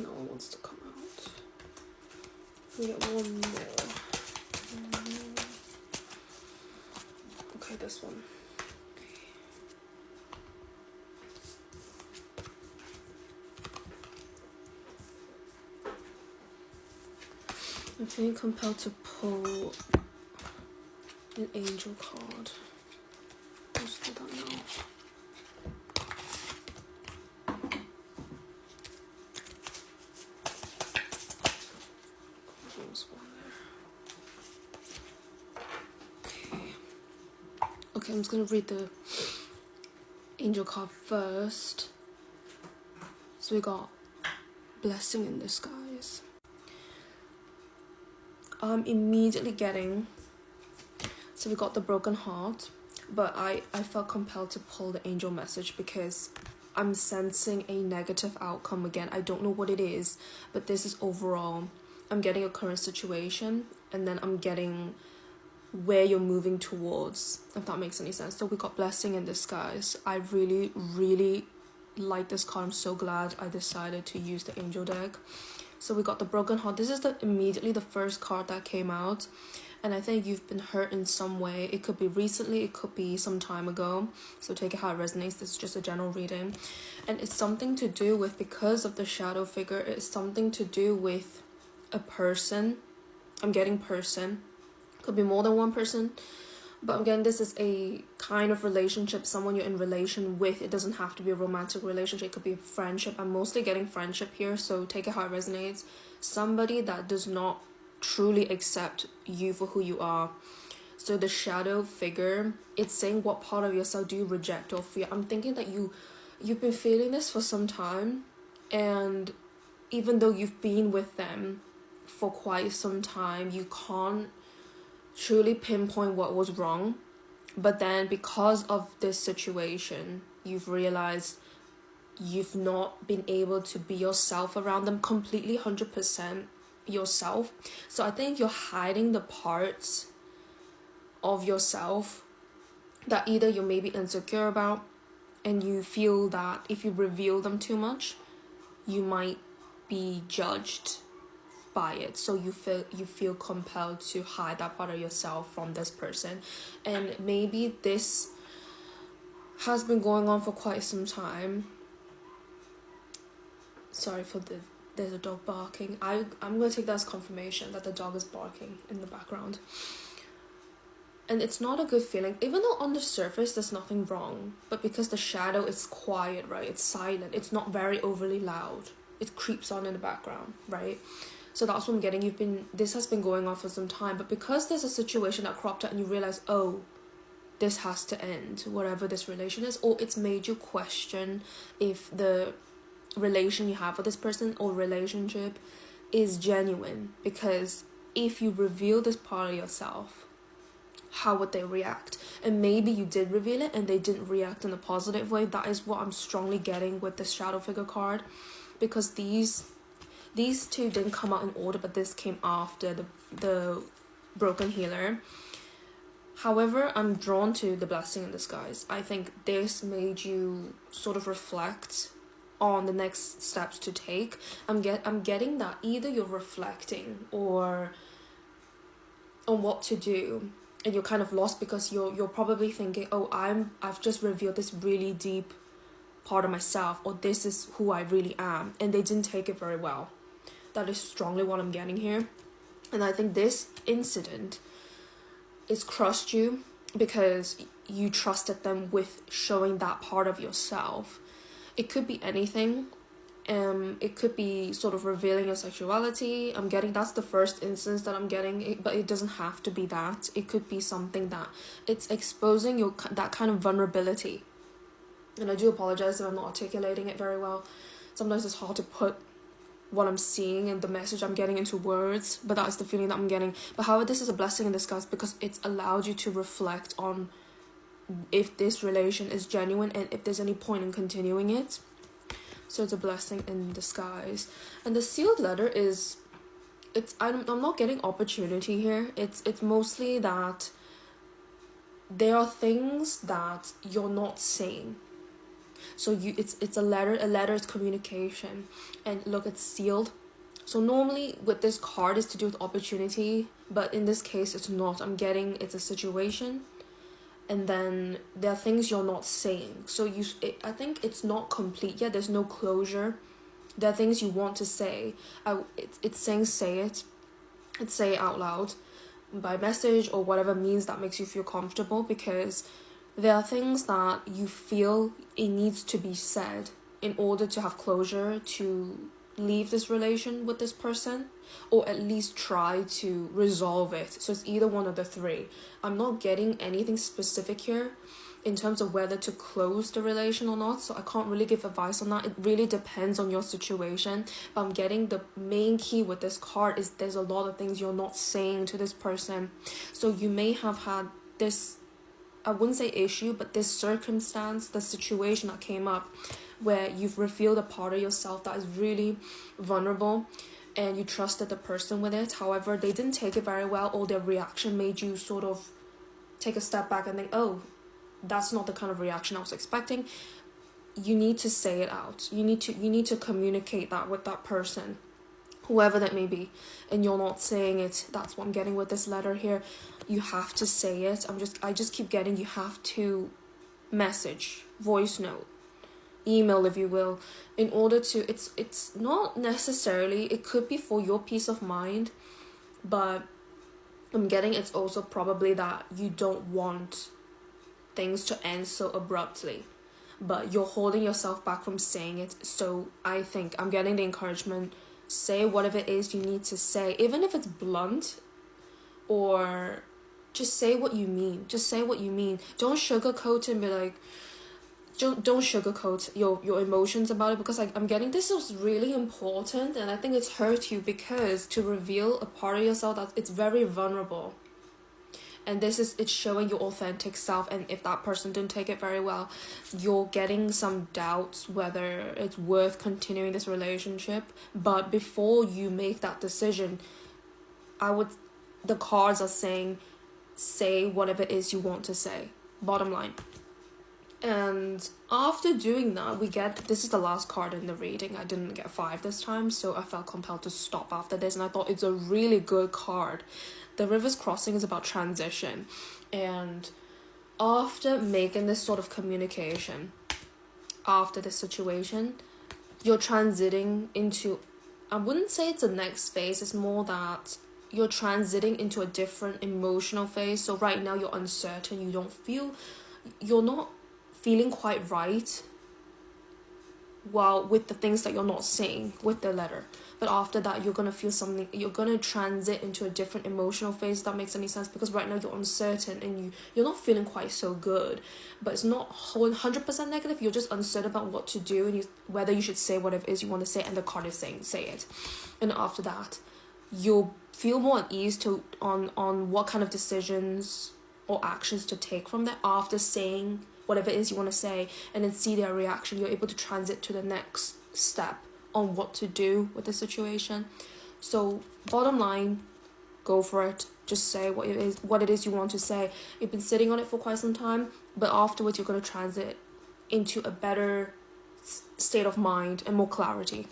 No one wants to come out. We get one more. Okay, this one. I'm feeling compelled to pull an angel card. Let's do that now. There's one there. Okay. Okay, I'm just gonna read the angel card first. So we got blessing in disguise. I'm immediately getting, so we got the broken heart, but I felt compelled to pull the angel message because I'm sensing a negative outcome again. I don't know what it is, but this is overall. I'm getting a current situation, and then I'm getting where you're moving towards, if that makes any sense. So we got blessing in disguise. I really, really like this card. I'm so glad I decided to use the angel deck. So we got the broken heart. This is immediately the first card that came out. And I think you've been hurt in some way. It could be recently, it could be some time ago. So take it how it resonates. This is just a general reading. And it's something to do with, because of the shadow figure, it's something to do with a person. I'm getting person. Could be more than one person. But I'm getting this is a kind of relationship, someone you're in relation with. It doesn't have to be a romantic relationship. It could be a friendship. I'm mostly getting friendship here, so take it how it resonates. Somebody that does not truly accept you for who you are. So the shadow figure, it's saying what part of yourself do you reject or fear. I'm thinking that you've been feeling this for some time, and even though you've been with them for quite some time, you can't truly pinpoint what was wrong. But then because of this situation, you've realized you've not been able to be yourself around them completely 100% yourself. So I think you're hiding the parts of yourself that either you're maybe insecure about, and you feel that if you reveal them too much, you might be judged by it. So you feel compelled to hide that part of yourself from this person. And maybe this has been going on for quite some time. Sorry for there's a dog barking. I'm going to take that as confirmation that the dog is barking in the background. And it's not a good feeling, even though on the surface there's nothing wrong. But because the shadow is quiet, right? It's silent. It's not very overly loud. It creeps on in the background, right? So that's what I'm getting. This has been going on for some time. But because there's a situation that cropped up and you realize, oh, this has to end, whatever this relation is, or it's made you question if the relation you have with this person or relationship is genuine. Because if you reveal this part of yourself, how would they react? And maybe you did reveal it and they didn't react in a positive way. That is what I'm strongly getting with this shadow figure card, because these two didn't come out in order, but this came after the broken healer. However, I'm drawn to the blessing in disguise. I think this made you sort of reflect on the next steps to take. I'm getting that either you're reflecting or on what to do, and you're kind of lost because you're probably thinking, oh, I've just revealed this really deep part of myself, or this is who I really am, and they didn't take it very well. That is strongly what I'm getting here. And I think this incident is crushed you because you trusted them with showing that part of yourself. It could be anything. It could be sort of revealing your sexuality. I'm getting that's the first instance that I'm getting, but it doesn't have to be that. It could be something that it's exposing that kind of vulnerability. And I do apologize if I'm not articulating it very well. Sometimes it's hard to put what I'm seeing and the message I'm getting into words, but that is the feeling that I'm getting. But however, this is a blessing in disguise because it's allowed you to reflect on if this relation is genuine and if there's any point in continuing it. So it's a blessing in disguise. And the sealed letter is, I'm not getting opportunity here. It's mostly that there are things that you're not saying. So it's a letter. A letter is communication, and look, it's sealed. So normally with this card is to do with opportunity, but in this case it's not. I'm getting it's a situation, and then there are things you're not saying. So I think it's not complete yet. There's no closure. There are things you want to say. It's saying say it. It's say it out loud by message or whatever means that makes you feel comfortable, because there are things that you feel it needs to be said in order to have closure, to leave this relation with this person, or at least try to resolve it. So it's either one of the three. I'm not getting anything specific here in terms of whether to close the relation or not, so I can't really give advice on that. It really depends on your situation, but I'm getting the main key with this card is there's a lot of things you're not saying to this person. So you may have had this, I wouldn't say issue, but this circumstance, the situation that came up where you've revealed a part of yourself that is really vulnerable, and you trusted the person with it. However, they didn't take it very well, or their reaction made you sort of take a step back and think, oh, that's not the kind of reaction I was expecting. You need to say it out. You need to communicate that with that person, whoever that may be, and you're not saying it. That's what I'm getting with this letter here. You have to say it. I just keep getting, you have to message, voice note, email if you will, in order to, it's not necessarily, it could be for your peace of mind, but I'm getting it's also probably that you don't want things to end so abruptly, but you're holding yourself back from saying it. So I think I'm getting the encouragement, say whatever it is you need to say, even if it's blunt, or just say what you mean. Just say what you mean. Don't sugarcoat and be like, don't sugarcoat your emotions about it, because I'm getting this is really important, and I think it's hurt you because to reveal a part of yourself that it's very vulnerable, and it's showing your authentic self, and if that person didn't take it very well, you're getting some doubts whether it's worth continuing this relationship. But before you make that decision, the cards are saying say whatever it is you want to say, bottom line. And after doing that, this is the last card in the reading. I didn't get 5 this time, so I felt compelled to stop after this, and I thought it's a really good card. The River's Crossing is about transition, and after making this sort of communication, after this situation, you're transiting into, I wouldn't say it's a next phase, it's more that you're transiting into a different emotional phase. So right now you're uncertain, you're not feeling quite right with the things that you're not saying with the letter, but after that you're gonna feel something, you're gonna transit into a different emotional phase, if that makes any sense, because right now you're uncertain and you're not feeling quite so good, but it's not 100% negative. You're just uncertain about what to do, and whether you should say whatever it is you want to say, and the card is saying say it. And after that you'll feel more at ease on what kind of decisions or actions to take from that after saying whatever it is you want to say, and then see their reaction. You're able to transit to the next step on what to do with the situation. So bottom line, go for it. Just say what it is you want to say. You've been sitting on it for quite some time, but afterwards you're going to transit into a better state of mind and more clarity.